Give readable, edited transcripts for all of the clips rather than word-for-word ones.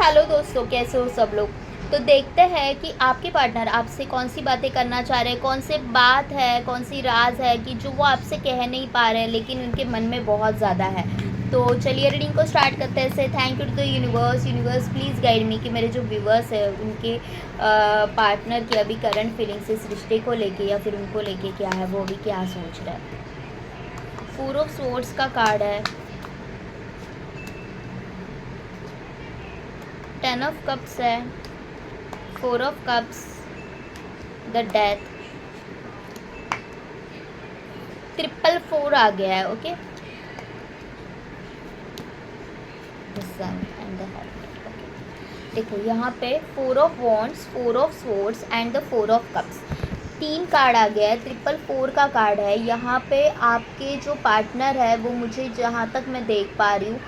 Hello दोस्तों, कैसे हो सब लोग। तो देखते हैं कि आपके पार्टनर आपसे कौन सी बातें करना चाह रहे हैं, कौन सी बात है, कौन सी राज है कि जो वो आपसे कह नहीं पा रहे हैं लेकिन उनके मन में बहुत ज़्यादा है। तो चलिए रीडिंग को स्टार्ट करते हैं। Say thank you to the universe please guide me कि मेरे जो व्यूवर्स है उनके पार्टनर की अभी करंट फीलिंग्स इस रिश्ते को लेके या फिर उनको लेके क्या है, वो अभी क्या सोच रहा है। 4 ऑफ स्वॉर्ड्स का कार्ड है, 10 ऑफ कप्स है, 4 ऑफ कप्स, द डेथ, 444 आ गया है। Okay, the sun and the helmet. Okay, देखो यहाँ पे 4 of wands, 4 of swords and the 4 of cups, 3 card आ गया है। 444 का कार्ड है। यहाँ पे आपके जो पार्टनर है वो, मुझे जहाँ तक मैं देख पा रही हूँ,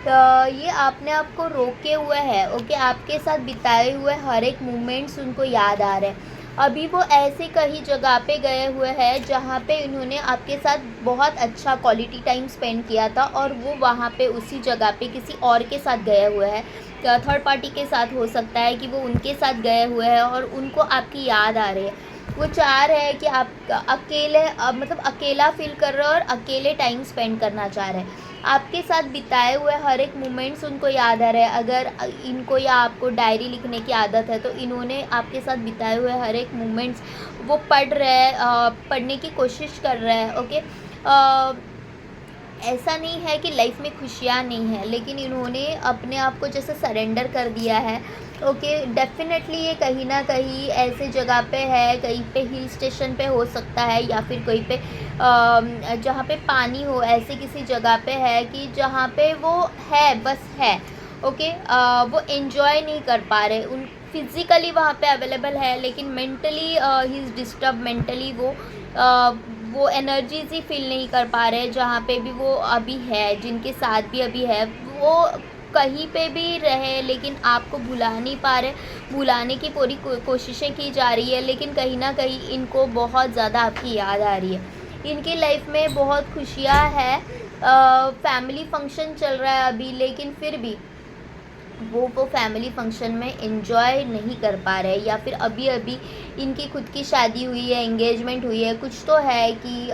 ये आपने आपको रोके हुए है। ओके, आपके साथ बिताए हुए हर एक मोमेंट्स उनको याद आ रहे हैं। अभी वो ऐसे कहीं जगह पे गए हुए हैं जहाँ पे इन्होंने आपके साथ बहुत अच्छा क्वालिटी टाइम स्पेंड किया था और वो वहाँ पे उसी जगह पे किसी और के साथ गए हुए हैं। थर्ड पार्टी के साथ हो सकता है कि वो उनके साथ गए हुए हैं और उनको आपकी याद आ रही है। वो चाह रहे हैं कि आप अकेले मतलब अकेला फील कर रहे हो और अकेले टाइम स्पेंड करना चाह रहे हैं। आपके साथ बिताए हुए हर एक मोमेंट्स उनको याद आ रहे हैं। अगर इनको या आपको डायरी लिखने की आदत है तो इन्होंने आपके साथ बिताए हुए हर एक मोमेंट्स वो पढ़ रहे हैं, पढ़ने की कोशिश कर रहे हैं। ओके, ऐसा नहीं है कि लाइफ में खुशियाँ नहीं है, लेकिन इन्होंने अपने आप को जैसे सरेंडर कर दिया है। ओके, डेफिनेटली ये कहीं ना कहीं ऐसे जगह पे है, कहीं पे हिल स्टेशन पे हो सकता है या फिर कहीं पे जहाँ पे पानी हो, ऐसे किसी जगह पे है कि जहाँ पे वो है, बस है। ओके, वो एंजॉय नहीं कर पा रहे। उन फिज़िकली वहाँ पे अवेलेबल है लेकिन mentally he is disturb. Mentally वो एनर्जीज ही फील नहीं कर पा रहे। जहाँ पे भी वो अभी है, जिनके साथ भी अभी है, वो कहीं पे भी रहे लेकिन आपको भुला नहीं पा रहे। भुलाने की पूरी कोशिशें की जा रही है लेकिन कहीं ना कहीं इनको बहुत ज़्यादा आपकी याद आ रही है। इनकी लाइफ में बहुत खुशियाँ है, फैमिली फंक्शन चल रहा है अभी, लेकिन फिर भी वो फैमिली फंक्शन में एंजॉय नहीं कर पा रहे। या फिर अभी अभी इनकी खुद की शादी हुई है, एंगेजमेंट हुई है, कुछ तो है कि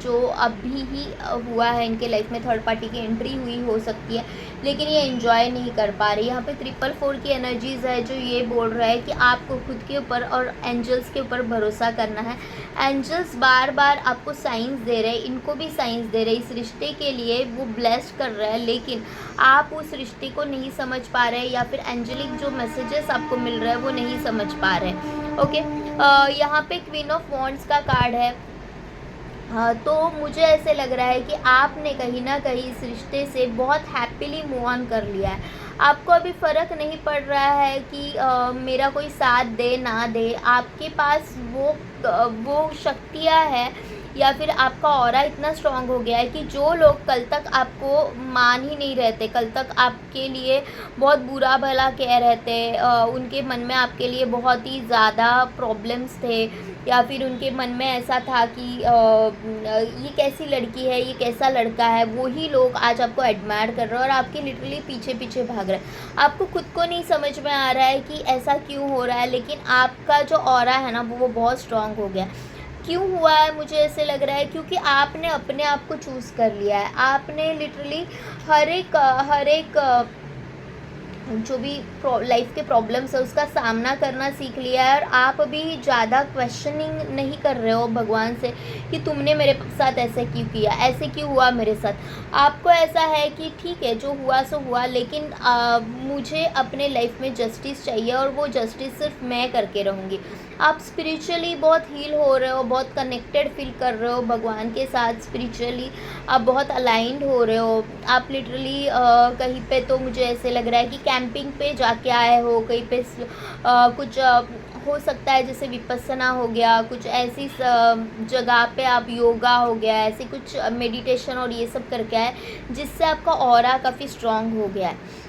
जो अभी ही हुआ है इनके लाइफ में, थर्ड पार्टी की एंट्री हुई हो सकती है, लेकिन ये एंजॉय नहीं कर पा रही। यहाँ पे 444 की एनर्जीज है जो ये बोल रहा है कि आपको खुद के ऊपर और एंजल्स के ऊपर भरोसा करना है। एंजल्स बार बार आपको साइंस दे रहे हैं, इनको भी साइंस दे रहे हैं। इस रिश्ते के लिए वो ब्लेस्ड कर रहा है लेकिन आप उस रिश्ते को नहीं समझ पा रहे या फिर एंजेलिक जो मैसेजेस आपको मिल रहा है वो नहीं समझ पा रहे। ओके, यहाँ पे क्वीन ऑफ वॉन्ड्स का कार्ड है। हाँ, तो मुझे ऐसे लग रहा है कि आपने कहीं ना कहीं इस रिश्ते से बहुत हैप्पीली मूव ऑन कर लिया है। आपको अभी फ़र्क नहीं पड़ रहा है कि मेरा कोई साथ दे ना दे। आपके पास वो शक्तियाँ हैं या फिर आपका ऑरा इतना स्ट्रांग हो गया है कि जो लोग कल तक आपको मान ही नहीं रहते, कल तक आपके लिए बहुत बुरा भला कह रहे थे, उनके मन में आपके लिए बहुत ही ज़्यादा प्रॉब्लम्स थे या फिर उनके मन में ऐसा था कि ये कैसी लड़की है, ये कैसा लड़का है, वही लोग आज आपको एडमायर कर रहे हैं और आपके लिटरली पीछे पीछे भाग रहे हैं। आपको खुद को नहीं समझ में आ रहा है कि ऐसा क्यों हो रहा है, लेकिन आपका जो ऑरा है ना वो बहुत स्ट्रांग हो गया। क्यों हुआ है मुझे ऐसे लग रहा है क्योंकि आपने अपने आप को चूज़ कर लिया है। आपने लिटरली हर एक जो भी लाइफ के प्रॉब्लम्स है उसका सामना करना सीख लिया है और आप अभी ज़्यादा क्वेश्चनिंग नहीं कर रहे हो भगवान से कि तुमने मेरे साथ ऐसे क्यों किया, ऐसे क्यों हुआ मेरे साथ। आपको ऐसा है कि ठीक है जो हुआ सो हुआ, लेकिन मुझे अपने लाइफ में जस्टिस चाहिए और वो जस्टिस सिर्फ मैं करके रहूँगी। आप स्पिरिचुअली बहुत हील हो रहे हो, बहुत कनेक्टेड फील कर रहे हो भगवान के साथ। स्पिरिचुअली आप बहुत अलाइंड हो रहे हो। आप लिटरली कहीं पे तो मुझे ऐसे लग रहा है कि कैंपिंग पे जाके आए हो, कहीं पे कुछ हो सकता है जैसे विपस्सना हो गया, कुछ ऐसी जगह पे आप योगा हो गया, ऐसे कुछ मेडिटेशन और ये सब करके आए जिससे आपका ऑरा काफ़ी स्ट्रांग हो गया है।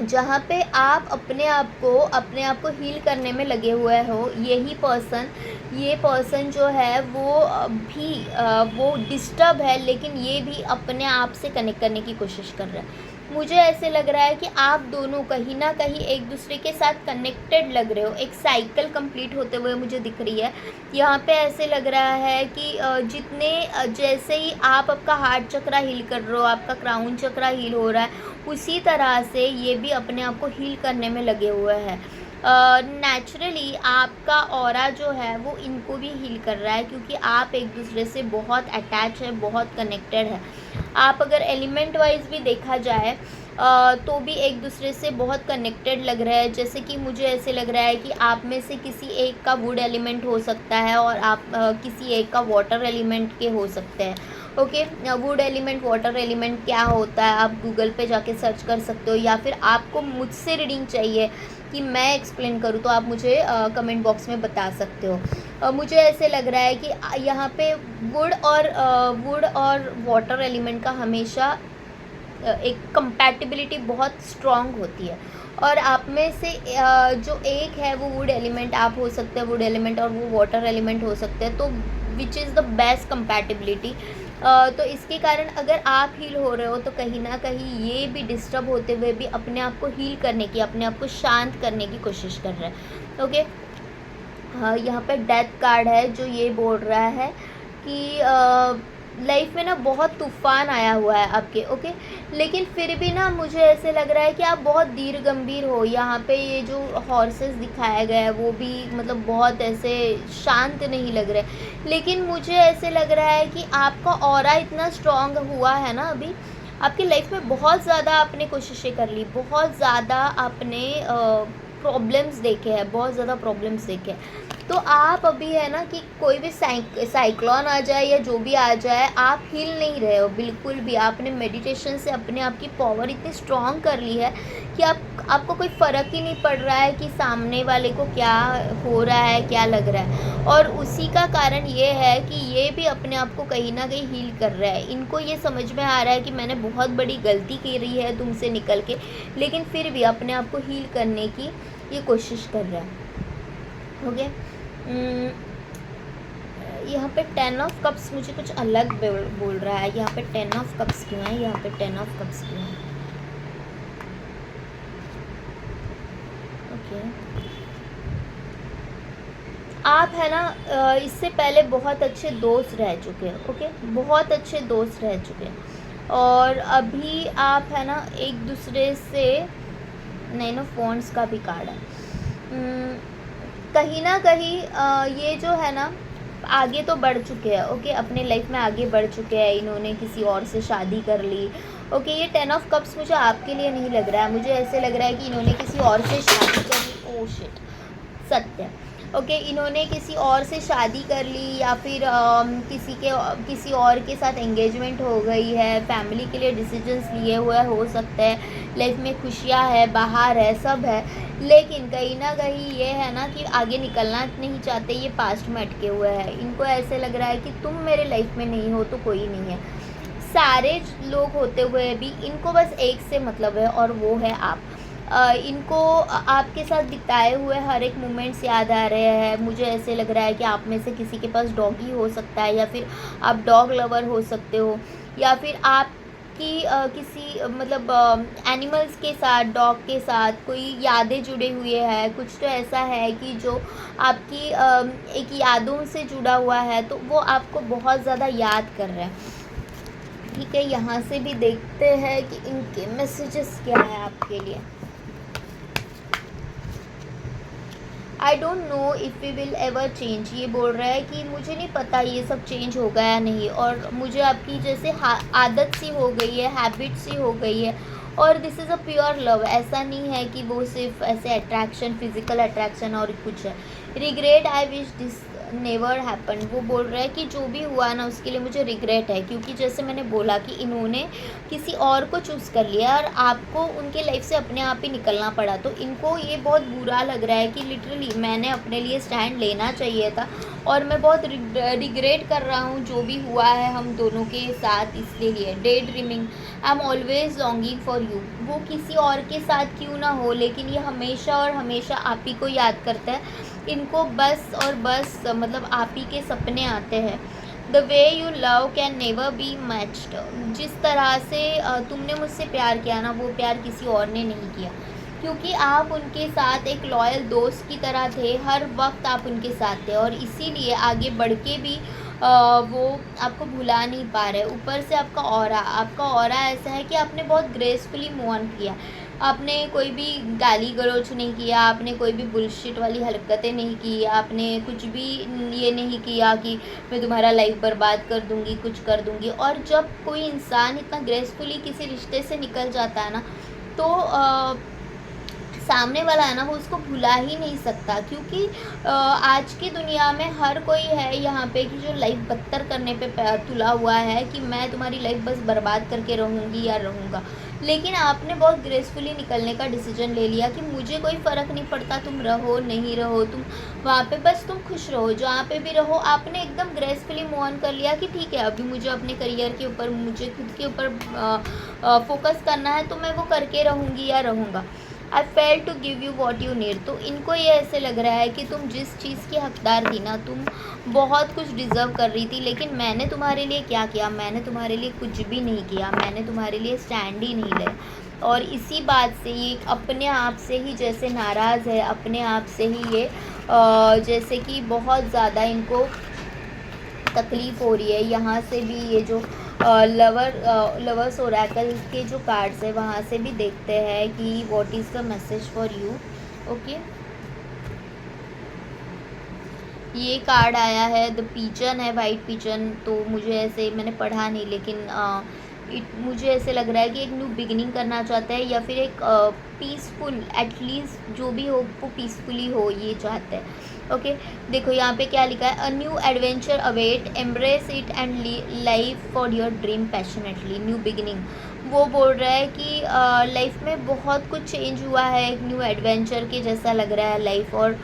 जहाँ पे आप अपने आप को हील करने में लगे हुए हो। ये पर्सन जो है वो डिस्टर्ब है लेकिन ये भी अपने आप से कनेक्ट करने की कोशिश कर रहा है। मुझे ऐसे लग रहा है कि आप दोनों कहीं न कहीं एक दूसरे के साथ कनेक्टेड लग रहे हो, एक साइकिल कंप्लीट होते हुए मुझे दिख रही है। यहाँ पे ऐसे लग रहा है कि जैसे ही आप आपका हार्ट चक्रा हील कर रहे हो, आपका क्राउन चक्रा हील हो रहा है, उसी तरह से ये भी अपने आप को हील करने में लगे हुए हैं। नेचुरली आपका ऑरा जो है वो इनको भी हील कर रहा है, क्योंकि आप एक दूसरे से बहुत अटैच है, बहुत कनेक्टेड है। आप अगर एलिमेंट वाइज भी देखा जाए तो भी एक दूसरे से बहुत कनेक्टेड लग रहा है। जैसे कि मुझे ऐसे लग रहा है कि आप में से किसी एक का वुड एलिमेंट हो सकता है और आप किसी एक का वाटर एलिमेंट के हो सकते हैं। Okay, would element water element क्या होता है आप गूगल पे जाके सर्च कर सकते हो, या फिर आपको मुझसे रीडिंग चाहिए कि मैं एक्सप्लेन करूँ तो आप मुझे कमेंट बॉक्स में बता सकते हो। मुझे ऐसे लग रहा है कि यहाँ पे वुड और वाटर एलिमेंट का हमेशा एक कंपैटिबिलिटी बहुत स्ट्रॉन्ग होती है, और आप में से जो एक है वो वुड एलिमेंट आप हो सकते हैं, वुड एलिमेंट, और वो वाटर एलिमेंट हो सकते हैं, तो which is the best compatibility. तो इसके कारण अगर आप हील हो रहे हो तो कहीं ना कहीं ये भी डिस्टर्ब होते हुए भी अपने आप को हील करने की, अपने आप को शांत करने की कोशिश कर रहे हैं। ओके, हाँ, यहाँ पे डेथ कार्ड है जो ये बोल रहा है कि लाइफ में ना बहुत तूफ़ान आया हुआ है आपके। ओके, लेकिन फिर भी ना मुझे ऐसे लग रहा है कि आप बहुत धीर गंभीर हो। यहाँ पे ये जो हॉर्सेस दिखाया गया है वो भी मतलब बहुत ऐसे शांत नहीं लग रहे, लेकिन मुझे ऐसे लग रहा है कि आपका ऑरा इतना स्ट्रॉन्ग हुआ है ना अभी। आपकी लाइफ में बहुत ज़्यादा आपने कोशिशें कर ली, बहुत ज़्यादा आपने प्रॉब्लम्स देखे हैं, बहुत ज़्यादा प्रॉब्लम्स देखे हैं। तो आप अभी है ना कि कोई भी साइक्लोन आ जाए या जो भी आ जाए, आप हिल नहीं रहे हो बिल्कुल भी। आपने मेडिटेशन से अपने आप की पावर इतनी स्ट्रॉन्ग कर ली है कि आपको कोई फ़र्क ही नहीं पड़ रहा है कि सामने वाले को क्या हो रहा है, क्या लग रहा है। और उसी का कारण ये है कि ये भी अपने आप को कहीं ना कहीं हील कर रहा है। इनको ये समझ में आ रहा है कि मैंने बहुत बड़ी गलती की रही है तुमसे निकल के, लेकिन फिर भी अपने आप को हील करने की ये कोशिश कर रहा है। ओके, यहाँ पे 10 ऑफ कप्स मुझे कुछ अलग बोल रहा है। यहाँ पे 10 ऑफ कप्स क्यों है, यहाँ पे 10 ऑफ कप्स क्यों है? ओके, आप है ना इससे पहले बहुत अच्छे दोस्त रह चुके हैं। ओके, बहुत अच्छे दोस्त रह चुके हैं, और अभी आप है ना एक दूसरे से 9 ऑफ वॉन्ड्स का भी कार्ड है। कहीं ना कहीं ये जो है ना आगे तो बढ़ चुके हैं। ओके, अपने लाइफ में आगे बढ़ चुके हैं, इन्होंने किसी और से शादी कर ली। ओके, ये 10 ऑफ कप्स मुझे आपके लिए नहीं लग रहा है, मुझे ऐसे लग रहा है कि इन्होंने किसी और से शादी कर ली। ओह शिट, सत्य। ओके, इन्होंने किसी और से शादी कर ली, या फिर किसी और के साथ एंगेजमेंट हो गई है, फैमिली के लिए डिसीजंस लिए हुए हो सकते हैं, लाइफ में खुशियाँ है, बाहर है, सब है, लेकिन कहीं ना कहीं ये है ना कि आगे निकलना नहीं चाहते, ये पास्ट में अटके हुए हैं। इनको ऐसे लग रहा है कि तुम मेरे लाइफ में नहीं हो तो कोई नहीं है। सारे लोग होते हुए भी इनको बस एक से मतलब है, और वो है आप। इनको आपके साथ बिताए हुए हर एक मोमेंट्स याद आ रहे हैं। मुझे ऐसे लग रहा है कि आप में से किसी के पास डॉगी हो सकता है, या फिर आप डॉग लवर हो सकते हो, या फिर आपकी किसी मतलब एनिमल्स के साथ, डॉग के साथ कोई यादें जुड़े हुए हैं। कुछ तो ऐसा है कि जो आपकी एक यादों से जुड़ा हुआ है, तो वो आपको बहुत ज़्यादा याद कर रहा है। ठीक है, यहाँ से भी देखते हैं कि इनके मैसेजेस क्या है आपके लिए। I don't know if we will ever change. ये बोल रहा है कि मुझे नहीं पता ये सब चेंज होगा या नहीं, और मुझे आपकी जैसे आदत सी हो गई है, हैबिट सी हो गई है, और this is a pure love. ऐसा नहीं है कि वो सिर्फ ऐसे अट्रैक्शन, फिजिकल अट्रैक्शन और कुछ है। Regret, I wish this never happen. वो बोल रहा है कि जो भी हुआ ना उसके लिए मुझे रिग्रेट है, क्योंकि जैसे मैंने बोला कि इन्होंने किसी और को चूज़ कर लिया और आपको उनके लाइफ से अपने आप ही निकलना पड़ा। तो इनको ये बहुत बुरा लग रहा है कि लिटरली मैंने अपने लिए स्टैंड लेना चाहिए था, और मैं बहुत रिग्रेट कर रहा हूँ जो भी हुआ है हम दोनों के साथ। इसके लिए day dreaming, I am always longing for you. वो किसी और के साथ क्यों ना हो, लेकिन ये हमेशा और हमेशा आप ही को याद करता है। इनको बस और बस मतलब आप ही के सपने आते हैं। The way you love can never be matched. जिस तरह से तुमने मुझसे प्यार किया ना, वो प्यार किसी और ने नहीं किया, क्योंकि आप उनके साथ एक लॉयल दोस्त की तरह थे, हर वक्त आप उनके साथ थे, और इसीलिए आगे बढ़ के भी वो आपको भुला नहीं पा रहे। ऊपर से आपका ऑरा ऐसा है कि आपने बहुत ग्रेसफुली मूव ऑन किया। आपने कोई भी गाली गलौज नहीं किया, आपने कोई भी बुलशिट वाली हरकतें नहीं की, आपने कुछ भी ये नहीं किया कि मैं तुम्हारा लाइफ बर्बाद कर दूंगी, कुछ कर दूंगी। और जब कोई इंसान इतना ग्रेसफुली किसी रिश्ते से निकल जाता है ना, तो सामने वाला है ना, वो उसको भुला ही नहीं सकता। क्योंकि आज की दुनिया में हर कोई है यहाँ पे कि जो लाइफ बदतर करने पे तुला हुआ है कि मैं तुम्हारी लाइफ बस बर्बाद करके रहूँगी या रहूँगा। लेकिन आपने बहुत ग्रेसफुली निकलने का डिसीजन ले लिया कि मुझे कोई फ़र्क नहीं पड़ता तुम रहो नहीं रहो, तुम वहाँ पे बस तुम खुश रहो, जहाँ पे भी रहो। आपने एकदम ग्रेसफुली मूव ऑन कर लिया कि ठीक है, अभी मुझे अपने करियर के ऊपर, मुझे खुद के ऊपर फोकस करना है, तो मैं वो करके रहूँगी या रहूँगा। I fail to give you what you need. तो इनको ये ऐसे लग रहा है कि तुम जिस चीज़ की हकदार थी ना, तुम बहुत कुछ डिज़र्व कर रही थी, लेकिन मैंने तुम्हारे लिए क्या किया? मैंने तुम्हारे लिए कुछ भी नहीं किया, मैंने तुम्हारे लिए स्टैंड ही नहीं लिया। और इसी बात से ये अपने आप से ही जैसे नाराज़ है, अपने आप से ही ये जैसे कि बहुत ज़्यादा इनको तकलीफ़ हो रही है। यहाँ से भी ये जो लवर्स ओरेकल के जो कार्ड्स है, वहाँ से भी देखते हैं कि what is the message for you. Okay, ये कार्ड आया है, द पिजन है, वाइट पिजन। तो मुझे ऐसे, मैंने पढ़ा नहीं, लेकिन मुझे ऐसे लग रहा है कि एक न्यू बिगिनिंग करना चाहता है, या फिर एक पीसफुल, एटलीस्ट जो भी हो वो पीसफुली हो, ये चाहते हैं। ओके, देखो यहाँ पे क्या लिखा है, a new adventure await, embrace it and life for your dream passionately. New beginning, वो बोल रहा है कि लाइफ में बहुत कुछ चेंज हुआ है, एक न्यू एडवेंचर के जैसा लग रहा है लाइफ। और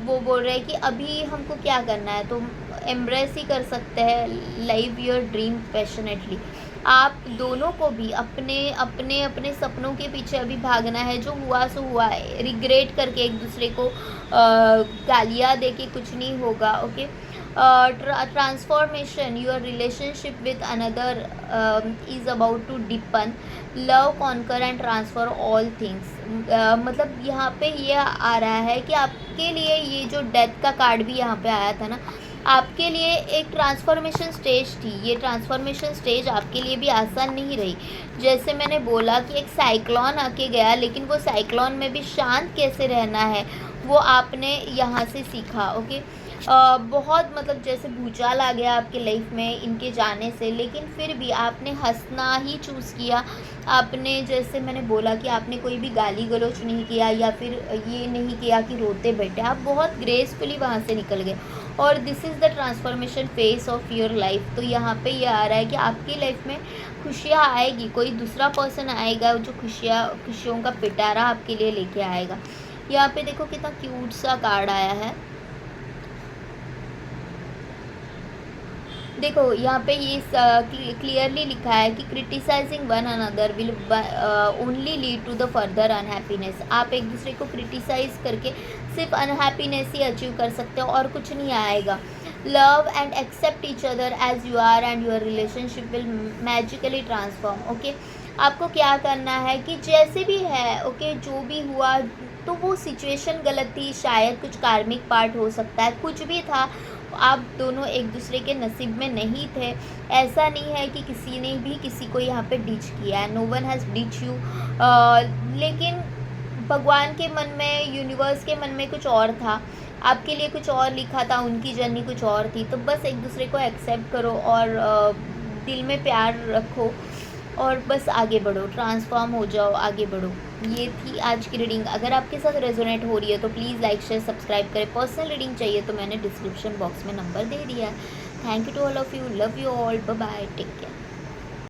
वो बोल रहा है कि अभी हमको क्या करना है, तो एम्ब्रेस ही कर सकते हैं, लाइव योर ड्रीम पैशनेटली। आप दोनों को भी अपने अपने अपने सपनों के पीछे अभी भागना है। जो हुआ सो हुआ है, रिग्रेट करके एक दूसरे को गालियाँ दे के कुछ नहीं होगा। Okay, transformation, your relationship with another is about to deepen, love conquer and transfer all things. मतलब यहाँ पे ये आ रहा है कि आपके लिए ये जो डेथ का कार्ड भी यहाँ पे आया था ना, आपके लिए एक ट्रांसफॉर्मेशन स्टेज थी। ये ट्रांसफॉर्मेशन स्टेज आपके लिए भी आसान नहीं रही। जैसे मैंने बोला कि एक साइक्लोन आके गया, लेकिन वो साइक्लोन में भी शांत कैसे रहना है, वो आपने यहाँ से सीखा। ओके, बहुत मतलब जैसे भूचाल आ गया आपके लाइफ में इनके जाने से, लेकिन फिर भी आपने हंसना ही चूज़ किया। आपने, जैसे मैंने बोला कि आपने कोई भी गाली गलौज नहीं किया, या फिर ये नहीं किया कि रोते बैठे, आप बहुत ग्रेसफुली वहाँ से निकल गए। और this is the transformation face of your life. तो यहाँ पे ये आ रहा है कि आपकी लाइफ में खुशियाँ आएगी, कोई दूसरा पर्सन आएगा जो खुशियों का पिटारा आपके लिए लेके आएगा। यहाँ पे देखो कितना क्यूट सा कार्ड आया है। देखो यहाँ पे ये क्लियरली लिखा है कि criticising one another will only lead to the further unhappiness. आप एक दूसरे को क्रिटिसाइज करके सिर्फ अनहैप्पीनेस ही अचीव कर सकते हो और कुछ नहीं आएगा। Love and accept each other as you are and your relationship will magically transform. Okay, आपको क्या करना है कि जैसे भी है, ओके, जो भी हुआ, तो वो सिचुएशन गलत थी, शायद कुछ कार्मिक पार्ट हो सकता है, कुछ भी था, आप दोनों एक दूसरे के नसीब में नहीं थे। ऐसा नहीं है कि किसी ने भी किसी को यहाँ पे डिच किया है, no one has ditch you. लेकिन भगवान के मन में, यूनिवर्स के मन में कुछ और था, आपके लिए कुछ और लिखा था, उनकी जर्नी कुछ और थी। तो बस एक दूसरे को एक्सेप्ट करो और दिल में प्यार रखो और बस आगे बढ़ो, ट्रांसफॉर्म हो जाओ, आगे बढ़ो। ये थी आज की रीडिंग। अगर आपके साथ रेजोनेट हो रही है तो प्लीज़ लाइक शेयर सब्सक्राइब करें। पर्सनल रीडिंग चाहिए तो मैंने डिस्क्रिप्शन बॉक्स में नंबर दे दिया है। Thank you to all of you, love you all, bye bye, take care.